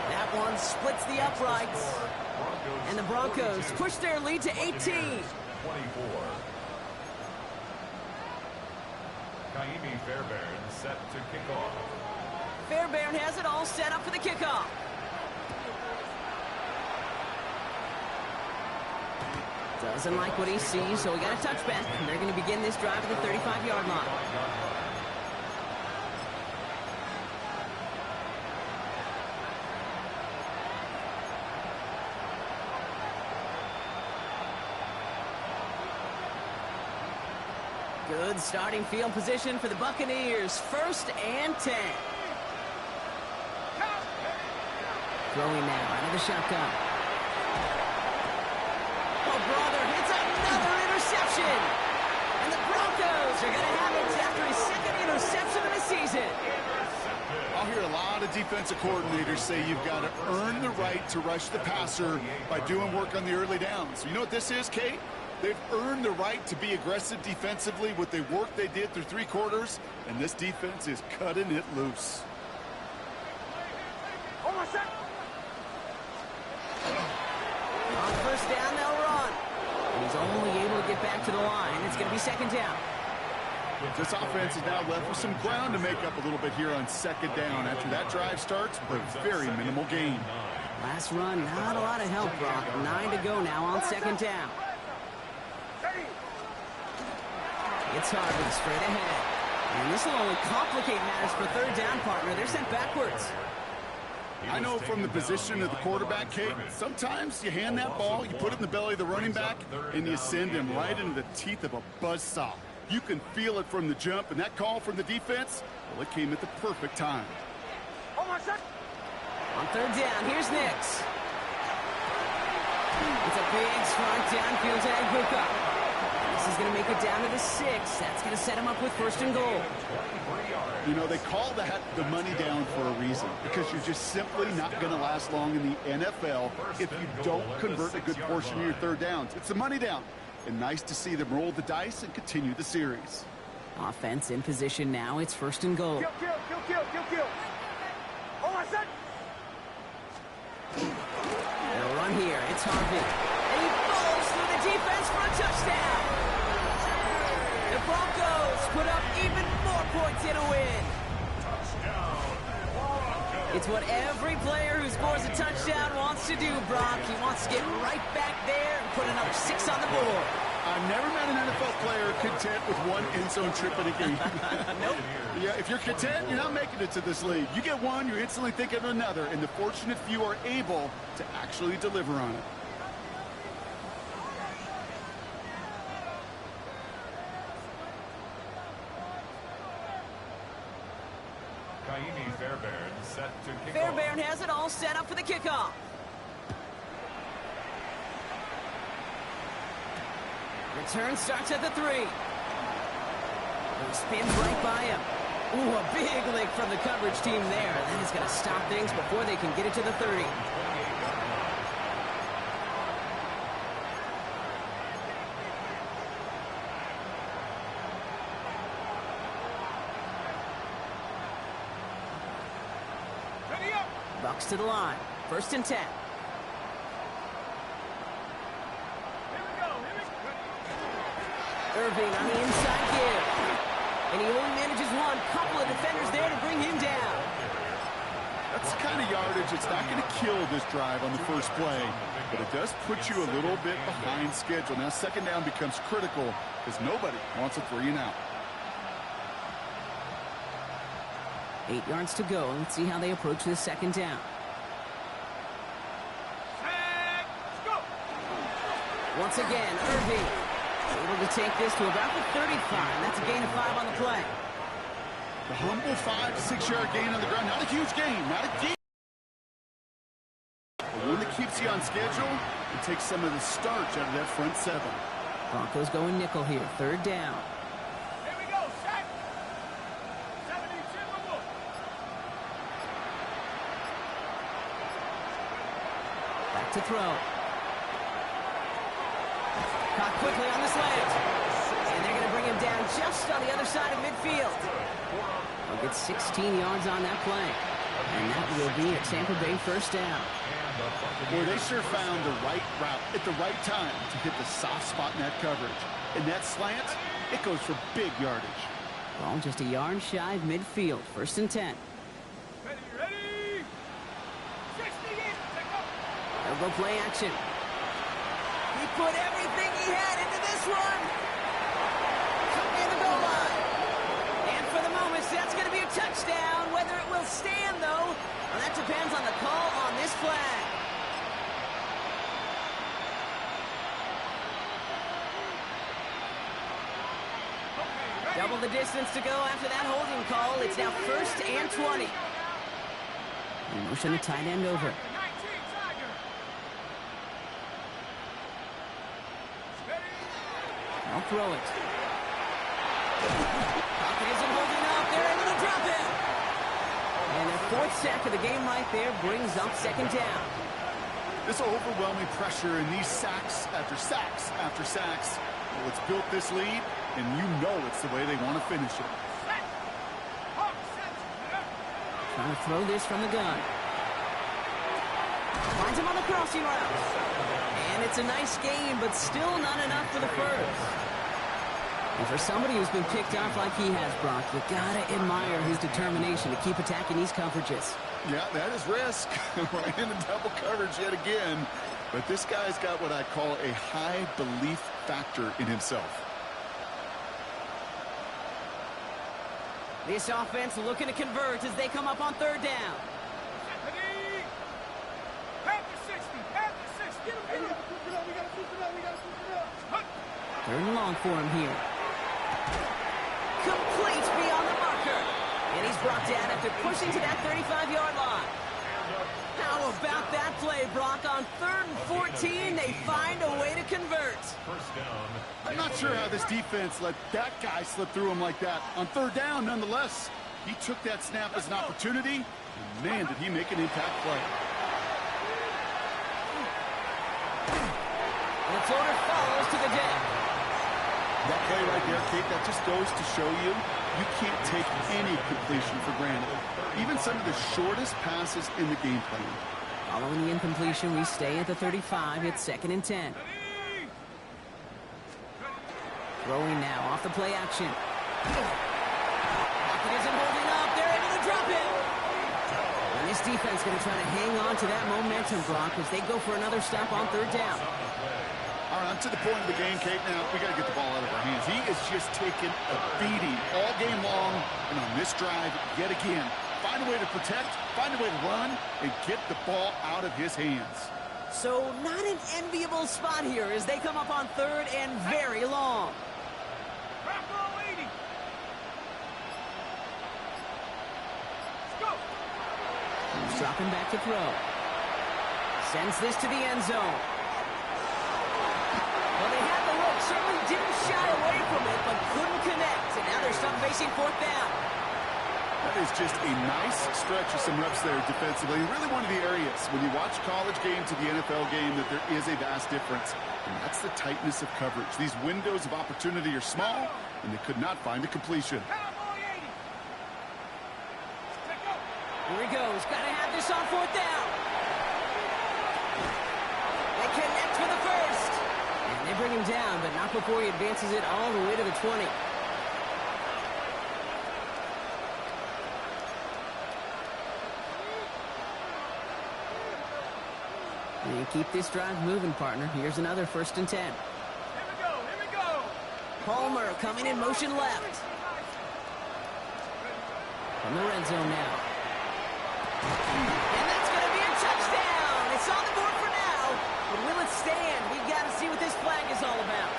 A: That one splits the uprights. And the Broncos push their lead to 18.
B: 24. Kaimi Fairbairn set to kick off.
A: Fairbairn has it all set up for the kickoff. Doesn't like what he sees, so we got a touchback. And they're going to begin this drive at the 35-yard line. Good starting field position for the Buccaneers. 1st and 10. Throwing now out of the shotgun. Oh, brother, it's another interception. And the Broncos are going to have it after his 2nd interception of the season.
C: I'll hear a lot of defensive coordinators say you've got to earn the right to rush the passer by doing work on the early downs. You know what this is, Kate? They've earned the right to be aggressive defensively with the work they did through 3 quarters, and this defense is cutting it loose.
A: On first down, they'll run. And he's only able to get back to the line. It's going to be 2nd down.
C: This offense is now left with some ground to make up a little bit here on 2nd down. After that drive starts, a very minimal gain.
A: Last run, not a lot of help, Brock. 9 to go now on 2nd down. It's Harvey straight ahead. And this will only complicate matters for 3rd down, partner. They're sent backwards.
C: I know from the position of the quarterback, Kate, sometimes you hand that ball, you put it in the belly of the running back, and you send him right into the teeth of a buzzsaw. You can feel it from the jump, and that call from the defense, well, it came at the perfect time.
A: On 3rd down, here's Nix. It's a big strong downfield to Agbuka. This is going to make it down to the 6. That's going to set him up with 1st and goal.
C: You know, they call that the money down for a reason, because you're just simply not going to last long in the NFL if you don't convert a good portion of your 3rd downs. It's the money down. And nice to see them roll the dice and continue the series.
A: Offense in position now. It's 1st and goal.
D: Kill.
A: They'll run here. It's Harvey. And he falls through the defense for a touchdown. The Broncos put up even more points in a win. It's what every player who scores a touchdown wants to do, Brock. He wants to get right back there and put another 6 on the board.
C: I've never met an NFL player content with 1 end zone trip in a game.
A: Nope.
C: Yeah, if you're content, you're not making it to this league. You get one, you're instantly thinking of another, and the fortunate few are able to actually deliver on it.
B: Kaimi Fairbairn set to kick
A: Fairbairn has it all set up for the kickoff. Return starts at the 3. He spins right by him. Ooh, a big lick from the coverage team there. That is going to stop things before they can get it to the 30. Bucks to the line. 1st and 10. Irving on the inside give. And he only manages one. Couple of defenders there to bring him down.
C: That's the kind of yardage. It's not going to kill this drive on the first play, but it does put you a little bit behind schedule. Now, second down becomes critical because nobody wants a 3 and out.
A: 8 yards to go. Let's see how they approach this second down. Once again, Irving able to take this to about the 35. That's a gain of 5 on the play.
C: The humble 5 to 6 yard gain on the ground. Not a huge gain, not a gain. But one that keeps you on schedule and takes some of the starch out of that front 7.
A: Broncos going nickel here. Third down.
D: Here we go, set. 72 move.
A: Back to throw. Caught quickly on the slant. And they're going to bring him down just on the other side of midfield. They'll get 16 yards on that play. And that will be a Tampa Bay first down.
C: Boy, they sure found the right route at the right time to hit the soft spot in that coverage. And that slant, it goes for big yardage.
A: Ball just a yard shy of midfield. First and 10.
D: Ready, ready. 60 in. Take up.
A: They'll go play action. He put everything he had into this one. Near the goal line. And for the moment, that's going to be a touchdown. Whether it will stand, though, well, that depends on the call on this flag. Double the distance to go after that holding call. It's now first and 20. And motion the tight end over.
D: 19 Tiger.
A: I'll throw it. Pocket isn't holding up. They're able to drop it. And their 4th sack of the game right there brings up second down.
C: This overwhelming pressure and these sacks after sacks after sacks, well, it's built this lead, and you know it's the way they want to finish it.
A: Trying to throw this from the gun. Finds him on the crossing route. And it's a nice game, but still not enough for the first. And for somebody who's been picked off like he has, Brock, you gotta admire his determination to keep attacking these coverages.
C: Yeah, that is risk. We're in a double coverage yet again. But this guy's got what I call a high belief factor in himself.
A: This offense looking to convert as they come up on third down. Third and long for him here. Complete beyond the marker. And he's brought down after pushing to that 35-yard line. How about that play, Brock? On 3rd and 14, they find a way to convert.
B: First down.
C: I'm not sure how this defense let that guy slip through him like that. On 3rd down, nonetheless, he took that snap as an opportunity, and man, did he make an impact play.
A: And the floater falls to the deck.
C: That play right there, Kate, that just goes to show you, you can't take any completion for granted. Even some of the shortest passes in the game plan.
A: Following the incompletion, we stay at the 35. It's 2nd and 10. Throwing now off the play action. Pocket isn't holding up. They're able to drop it. And this defense going to try to hang on to that momentum, Brock, as they go for another stop on 3rd down.
C: All right, I'm to the point of the game, Kate. Now, we got to get the ball out of our hands. He is just taking a beating all game long, and on this drive, yet again, find a way to protect, find a way to run, and get the ball out of his hands.
A: So, not an enviable spot here as they come up on 3rd and very long. Dropping back to throw. Sends this to the end zone. Well, they had the look. Certainly didn't shy away from it, but couldn't connect. And now they're stuck facing 4th down.
C: That is just a nice stretch of some reps there defensively. Really one of the areas when you watch college game to the NFL game that there is a vast difference. And that's the tightness of coverage. These windows of opportunity are small, and they could not find a completion.
A: Here he goes. Got to have this on 4th down. They connect for the first. And they bring him down, but not before he advances it all the way to the 20. And keep this drive moving, partner. Here's another 1st and 10.
D: Here we go, here we go.
A: Palmer coming in motion left. From the red zone now. And that's going to be a touchdown. It's on the board for now. But will it stand? We've got to see what this flag is all about.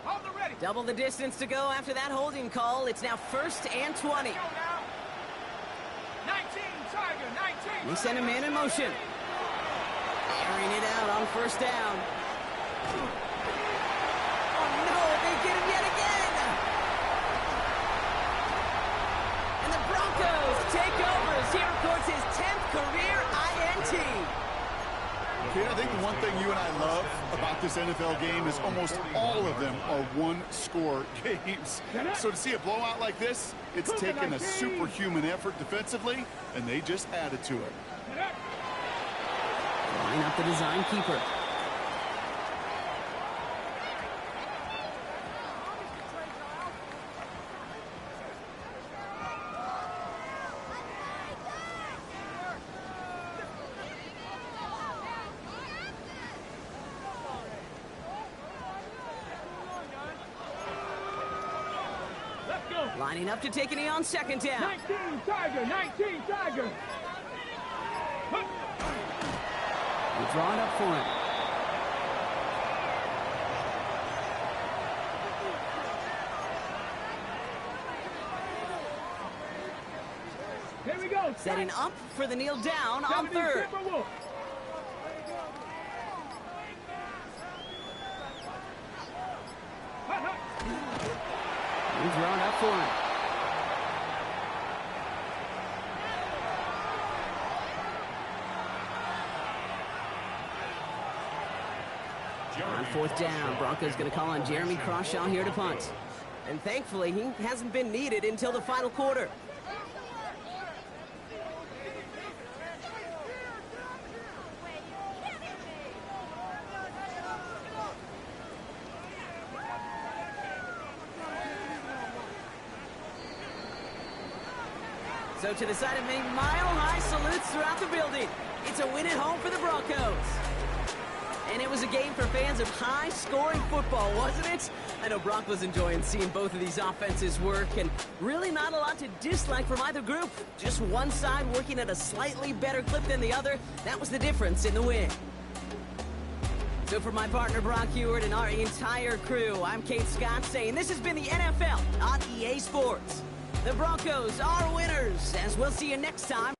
D: On the ready.
A: Double the distance to go after that holding call. It's now 1st and 20.
D: Go now. 19, Tiger, 19.
A: They send a man in motion. Airing it out on 1st down. Oh no, they get him yet again. And the Broncos take over as he records his 10th career INT.
C: Okay, I think the one thing you and I love about this NFL game is almost all of them are one-score games. So to see a blowout like this, it's taken a superhuman effort defensively, and they just added to it.
A: Line up the design keeper.
D: Let's go.
A: Lining up to take a knee on 2nd down.
D: 19, Tiger, 19, Tiger.
A: They draw it up for him.
D: Here we go.
A: Setting up for the kneel down on 3rd. They draw it up for him. On 4th down, Broncos going to call on Jeremy Crawshaw here to punt. And thankfully, he hasn't been needed until the final quarter. So to the side of me, mile-high salutes throughout the building. It's a win at home for the Broncos. And it was a game for fans of high-scoring football, wasn't it? I know Brock was enjoying seeing both of these offenses work, and really not a lot to dislike from either group. Just one side working at a slightly better clip than the other. That was the difference in the win. So for my partner Brock Heward and our entire crew, I'm Kate Scott saying this has been the NFL on EA Sports. The Broncos are winners, as we'll see you next time.